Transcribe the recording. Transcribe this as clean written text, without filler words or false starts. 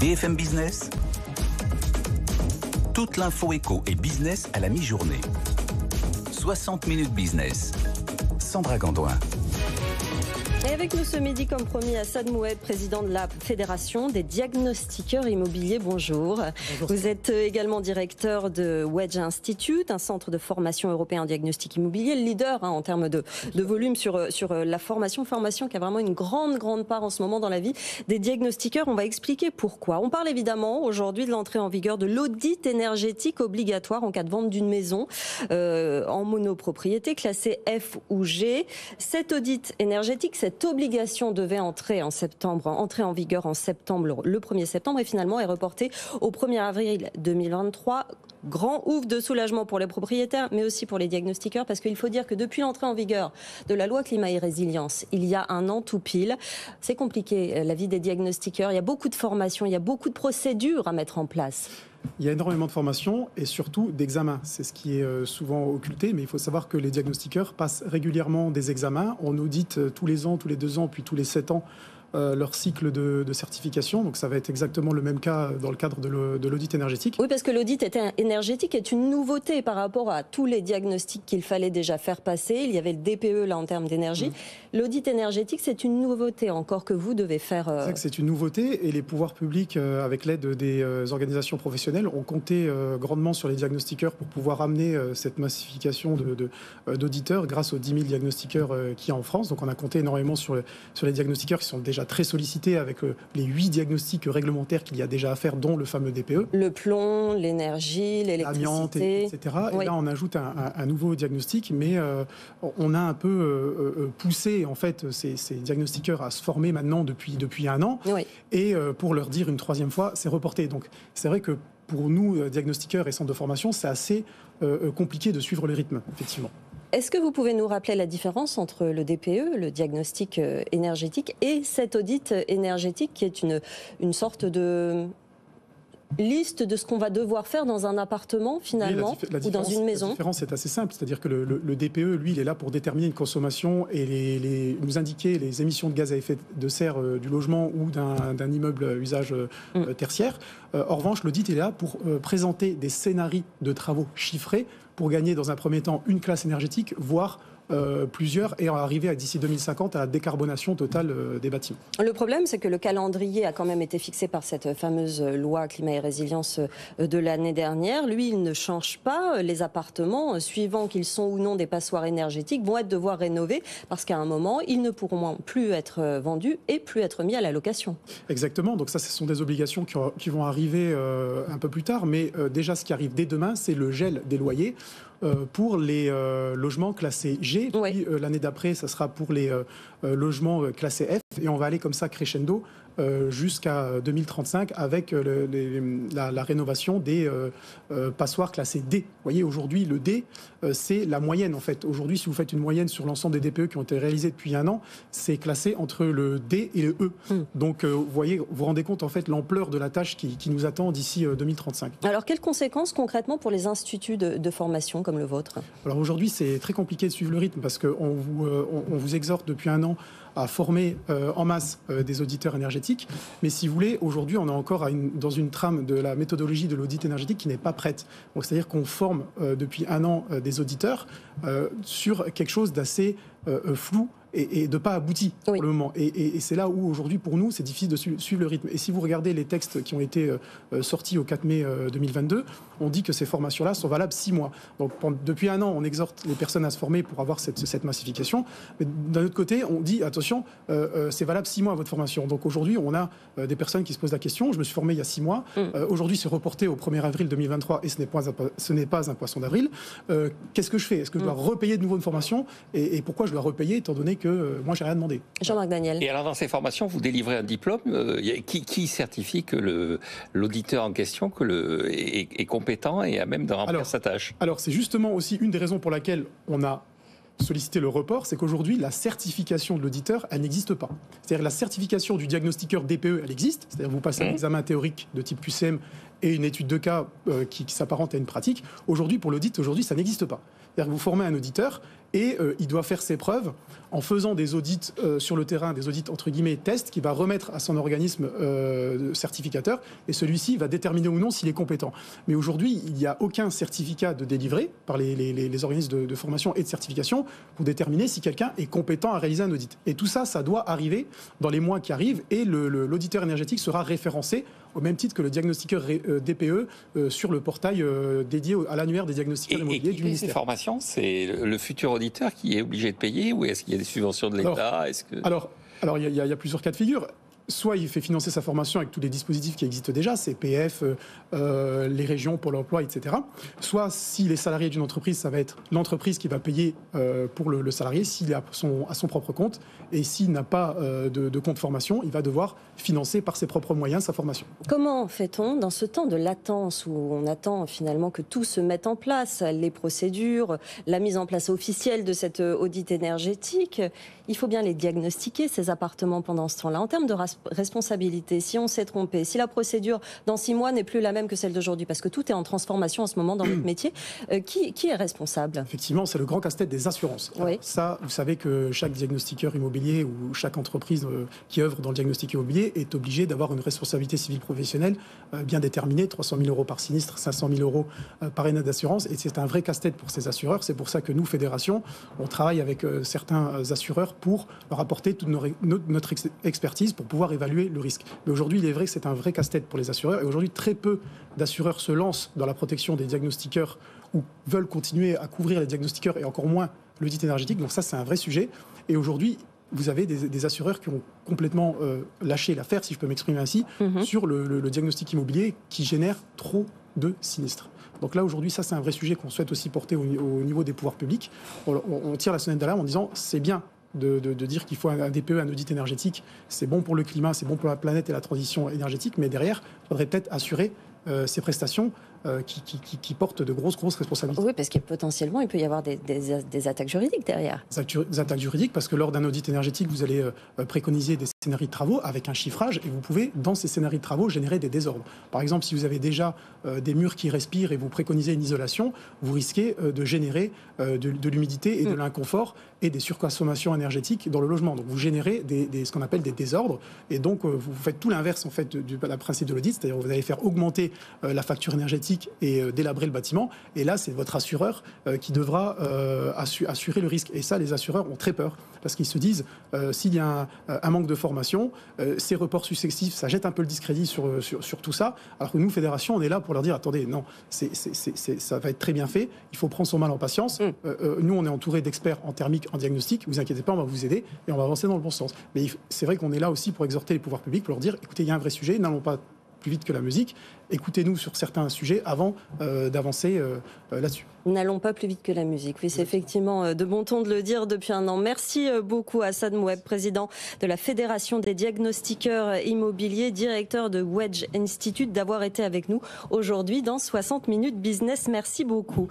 BFM Business, toute l'info éco et business à la mi-journée. 60 minutes business. Sandra Gandoin. Et avec nous ce midi, comme promis, Assad Moued, président de la Fédération des diagnostiqueurs immobiliers. Bonjour. Bonjour. Vous êtes également directeur de Wedge Institute, un centre de formation européen en diagnostic immobilier, le leader en termes de volume sur la formation qui a vraiment une grande part en ce moment dans la vie des diagnostiqueurs. On va expliquer pourquoi. On parle évidemment aujourd'hui de l'entrée en vigueur de l'audit énergétique obligatoire en cas de vente d'une maison en monopropriété classée F ou G. Cet audit énergétique, cette obligation devait entrer en vigueur en septembre, le 1er septembre, et finalement est reportée au 1er avril 2023. Grand ouf de soulagement pour les propriétaires, mais aussi pour les diagnostiqueurs, parce qu'il faut dire que depuis l'entrée en vigueur de la loi climat et résilience, il y a un an tout pile, c'est compliqué la vie des diagnostiqueurs. Il y a beaucoup de formations, il y a beaucoup de procédures à mettre en place. Il y a énormément de formations et surtout d'examens. C'est ce qui est souvent occulté, mais il faut savoir que les diagnostiqueurs passent régulièrement des examens. On audite tous les ans, tous les 2 ans, puis tous les 7 ans leur cycle de certification. Donc ça va être exactement le même cas dans le cadre de l'audit énergétique. Oui, parce que l'audit énergétique est une nouveauté par rapport à tous les diagnostics qu'il fallait déjà faire passer. Il y avait le DPE là en termes d'énergie. L'audit énergétique, c'est une nouveauté encore que vous devez faire. C'est une nouveauté et les pouvoirs publics, avec l'aide des organisations professionnelles, ont compté grandement sur les diagnostiqueurs pour pouvoir amener cette massification d'auditeurs grâce aux 10 000 diagnostiqueurs qu'il y a en France. Donc on a compté énormément sur les diagnostiqueurs qui sont déjà très sollicités avec les 8 diagnostics réglementaires qu'il y a déjà à faire, dont le fameux DPE. Le plomb, l'énergie, l'électricité. L'amiante, etc. Oui. Et là, on ajoute un nouveau diagnostic, mais on a un peu poussé en fait ces diagnostiqueurs à se former maintenant depuis un an. Oui. Et pour leur dire une 3e fois, c'est reporté. Donc c'est vrai que pour nous, diagnostiqueurs et centres de formation, c'est assez compliqué de suivre le rythme, effectivement. Est-ce que vous pouvez nous rappeler la différence entre le DPE, le diagnostic énergétique, et cet audit énergétique qui est une sorte de liste de ce qu'on va devoir faire dans un appartement finalement, ou dans une maison? La différence est assez simple, c'est-à-dire que le DPE, lui, il est là pour déterminer une consommation et nous indiquer les émissions de gaz à effet de serre du logement ou d'un immeuble à usage tertiaire. En revanche, l'audit est là pour présenter des scénarios de travaux chiffrés pour gagner dans un premier temps une classe énergétique, voire plusieurs, et arriver d'ici 2050 à la décarbonation totale des bâtiments. Le problème, c'est que le calendrier a quand même été fixé par cette fameuse loi climat et résilience de l'année dernière. Lui, il ne change pas. Les appartements, suivant qu'ils sont ou non des passoires énergétiques, vont devoir rénover parce qu'à un moment, ils ne pourront plus être vendus et plus être mis à la location. Exactement. Donc ça, ce sont des obligations qui vont arriver un peu plus tard. Mais déjà, ce qui arrive dès demain, c'est le gel des loyers pour les logements classés G. Puis l'année d'après, ça sera pour les logements classés F. Et on va aller comme ça crescendo jusqu'à 2035 avec la rénovation des passoires classées D. Vous voyez, aujourd'hui, le D, c'est la moyenne en fait. Aujourd'hui, si vous faites une moyenne sur l'ensemble des DPE qui ont été réalisés depuis un an, c'est classé entre le D et le E. Donc, vous voyez, vous vous rendez compte en fait l'ampleur de la tâche qui nous attend d'ici 2035. Alors, quelles conséquences concrètement pour les instituts de formation comme le vôtre? Alors aujourd'hui, c'est très compliqué de suivre le rythme parce qu'on vous exhorte depuis un an à former en masse des auditeurs énergétiques. Mais si vous voulez, aujourd'hui, on est encore dans une trame de la méthodologie de l'audit énergétique qui n'est pas prête. Donc, c'est-à-dire qu'on forme depuis un an des auditeurs sur quelque chose d'assez flou et de pas abouti pour le moment. Et c'est là où aujourd'hui pour nous c'est difficile de suivre le rythme. Et si vous regardez les textes qui ont été sortis au 4 mai 2022, on dit que ces formations-là sont valables 6 mois. Donc depuis un an, on exhorte les personnes à se former pour avoir cette massification. Mais d'un autre côté, on dit attention, c'est valable 6 mois à votre formation. Donc aujourd'hui, on a des personnes qui se posent la question. Je me suis formé il y a 6 mois. Aujourd'hui, c'est reporté au 1er avril 2023 et ce n'est pas un poisson d'avril. Qu'est-ce que je fais? Est-ce que je dois repayer de nouveau une formation? Et pourquoi je dois repayer étant donné que moi, j'ai rien demandé. Jean-Marc Daniel. Et alors, dans ces formations, vous délivrez un diplôme. Qui certifie que l'auditeur en question est compétent et à même de remplir sa tâche? Alors, c'est justement aussi une des raisons pour laquelle on a solliciter le report, c'est qu'aujourd'hui, la certification de l'auditeur, elle n'existe pas. C'est-à-dire la certification du diagnostiqueur DPE, elle existe. C'est-à-dire vous passez un examen théorique de type QCM et une étude de cas qui s'apparente à une pratique. Aujourd'hui, pour l'audit, ça n'existe pas. C'est-à-dire que vous formez un auditeur et il doit faire ses preuves en faisant des audits sur le terrain, des audits entre guillemets tests, qu'il va remettre à son organisme certificateur, et celui-ci va déterminer ou non s'il est compétent. Mais aujourd'hui, il n'y a aucun certificat de délivré par les organismes de formation et de certification pour déterminer si quelqu'un est compétent à réaliser un audit. Et tout ça, ça doit arriver dans les mois qui arrivent, et l'auditeur énergétique sera référencé au même titre que le diagnostiqueur DPE sur le portail dédié à l'annuaire des diagnostiqueurs immobiliers du ministère. Ces formations, c'est le futur auditeur qui est obligé de payer, ou est-ce qu'il y a des subventions de l'État? Alors, il y a plusieurs cas de figure. Soit il fait financer sa formation avec tous les dispositifs qui existent déjà, CPF, les régions pour l'emploi, etc. Soit s'il est salarié d'une entreprise, ça va être l'entreprise qui va payer pour le salarié s'il est à son propre compte. Et s'il n'a pas de compte formation, il va devoir financer par ses propres moyens sa formation. Comment fait-on dans ce temps de latence où on attend finalement que tout se mette en place, les procédures, la mise en place officielle de cet audit énergétique? Il faut bien les diagnostiquer, ces appartements, pendant ce temps-là. En termes de responsabilité, si on s'est trompé, si la procédure dans 6 mois n'est plus la même que celle d'aujourd'hui, parce que tout est en transformation en ce moment dans notre métier, qui est responsable? Effectivement, c'est le grand casse-tête des assurances. Oui. Alors, ça, vous savez que chaque diagnostiqueur immobilier ou chaque entreprise qui œuvre dans le diagnostic immobilier est obligé d'avoir une responsabilité civile professionnelle bien déterminée, 300 000 euros par sinistre, 500 000 euros par année d'assurance, et c'est un vrai casse-tête pour ces assureurs. C'est pour ça que nous, fédération, on travaille avec certains assureurs pour leur apporter toute notre expertise pour pouvoir évaluer le risque. Mais aujourd'hui, il est vrai que c'est un vrai casse-tête pour les assureurs, et aujourd'hui, très peu d'assureurs se lancent dans la protection des diagnostiqueurs ou veulent continuer à couvrir les diagnostiqueurs, et encore moins l'audit énergétique. Donc ça, c'est un vrai sujet. Et aujourd'hui, vous avez des assureurs qui ont complètement lâché l'affaire, si je peux m'exprimer ainsi, sur le diagnostic immobilier qui génère trop de sinistres. Donc là, aujourd'hui, ça, c'est un vrai sujet qu'on souhaite aussi porter au niveau des pouvoirs publics. On tire la sonnette d'alarme en disant, c'est bien de dire qu'il faut un DPE, un audit énergétique, c'est bon pour le climat, c'est bon pour la planète et la transition énergétique, mais derrière, il faudrait peut-être assurer ces prestations qui portent de grosses responsabilités. Oui, parce que potentiellement, il peut y avoir des attaques juridiques derrière. Des attaques juridiques, parce que lors d'un audit énergétique, vous allez préconiser des scénarios de travaux avec un chiffrage, et vous pouvez, dans ces scénarios de travaux, générer des désordres. Par exemple, si vous avez déjà des murs qui respirent et vous préconisez une isolation, vous risquez de générer de l'humidité et de l'inconfort et des surconsommations énergétiques dans le logement. Donc vous générez ce qu'on appelle des désordres, et donc vous faites tout l'inverse en fait du principe de l'audit, c'est-à-dire vous allez faire augmenter la facture énergétique et délabrer le bâtiment, et là c'est votre assureur qui devra assurer le risque. Et ça, les assureurs ont très peur, parce qu'ils se disent s'il y a un manque de formation, ces reports successifs, ça jette un peu le discrédit sur tout ça, alors que nous, fédération, on est là pour leur dire, attendez, non, ça va être très bien fait, il faut prendre son mal en patience. Nous, on est entouré d'experts en thermique, en diagnostic, vous inquiétez pas, on va vous aider et on va avancer dans le bon sens. Mais c'est vrai qu'on est là aussi pour exhorter les pouvoirs publics, pour leur dire, écoutez, il y a un vrai sujet, n'allons pas plus vite que la musique, écoutez-nous sur certains sujets avant d'avancer là-dessus. N'allons pas plus vite que la musique. Oui, c'est effectivement de bon ton de le dire depuis un an. Merci beaucoup Assad Moueb, président de la Fédération des diagnostiqueurs immobiliers, directeur de Wedge Institute, d'avoir été avec nous aujourd'hui dans 60 minutes business. Merci beaucoup.